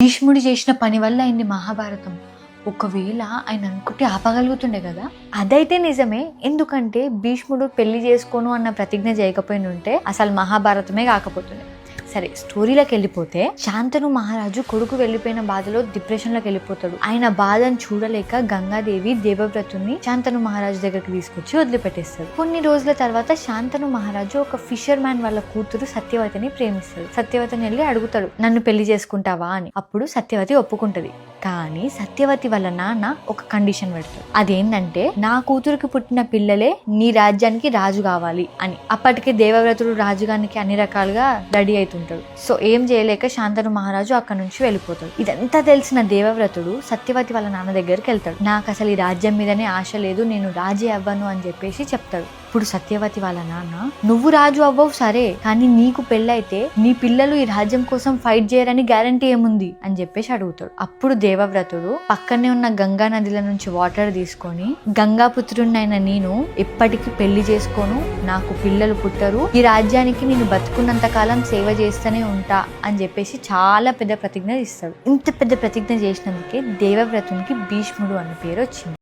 భీష్ముడు చేసిన పని వల్ల అయింది మహాభారతం. ఒకవేళ ఆయన అనుకుంటే ఆపగలుగుతుండే కదా. అదైతే నిజమే, ఎందుకంటే భీష్ముడు పెళ్లి చేసుకోను అన్న ప్రతిజ్ఞ చేయకపోయిన ఉంటే అసలు మహాభారతమే కాకపోతుండే. సరే, స్టోరీలోకి వెళ్ళిపోతే శాంతను మహారాజు కొడుకు వెళ్ళిపోయిన బాధలో డిప్రెషన్లోకి వెళ్ళిపోతాడు. ఆయన బాధను చూడలేక గంగాదేవి దేవవ్రతుని శాంతను మహారాజు దగ్గరికి తీసుకొచ్చి వదిలిపెట్టేస్తాడు. కొన్ని రోజుల తర్వాత శాంతను మహారాజు ఒక ఫిషర్ మ్యాన్ వాళ్ళ కూతురు సత్యవతిని ప్రేమిస్తాడు. సత్యవతిని వెళ్ళి అడుగుతాడు, నన్ను పెళ్లి చేసుకుంటావా అని. అప్పుడు సత్యవతి ఒప్పుకుంటది. కానీ సత్యవతి వాళ్ళ నాన్న ఒక కండిషన్ పెడతాడు. అదేంటంటే, నా కూతురికి పుట్టిన పిల్లలే నీ రాజ్యానికి రాజు కావాలి అని. అప్పటికి దేవవ్రతుడు రాజుగానికి అన్ని రకాలుగా రెడీ అవుతుంటాడు. సో ఏం చేయలేక శాంతను మహారాజు అక్కడ నుంచి వెళ్ళిపోతాడు. ఇదంతా తెలిసిన దేవవ్రతుడు సత్యవతి వాళ్ళ నాన్న దగ్గరికి వెళ్తాడు. నాకు అసలు ఈ రాజ్యం మీదనే ఆశ లేదు, నేను రాజే అవ్వను అని చెప్పేసి చెప్తాడు. ఇప్పుడు సత్యవతి వాళ్ళ నాన్న, నువ్వు రాజు అవ్వవు సరే, కానీ నీకు పెళ్ళైతే నీ పిల్లలు ఈ రాజ్యం కోసం ఫైట్ చేయరని గ్యారంటీ ఏముంది అని చెప్పేసి అడుగుతాడు. అప్పుడు దేవవ్రతుడు పక్కనే ఉన్న గంగా నదిల నుంచి వాటర్ తీసుకొని, గంగాపుత్రుడినైన నేను ఎప్పటికీ పెళ్లి చేసుకోను, నాకు పిల్లలు పుట్టరు, ఈ రాజ్యానికి నేను బతుకున్నంత కాలం సేవ చేస్తూనే ఉంటా అని చెప్పేసి చాలా పెద్ద ప్రతిజ్ఞ ఇస్తాడు. ఇంత పెద్ద ప్రతిజ్ఞ చేసినందుకే దేవవ్రతునికి భీష్ముడు అన్న పేరు వచ్చింది.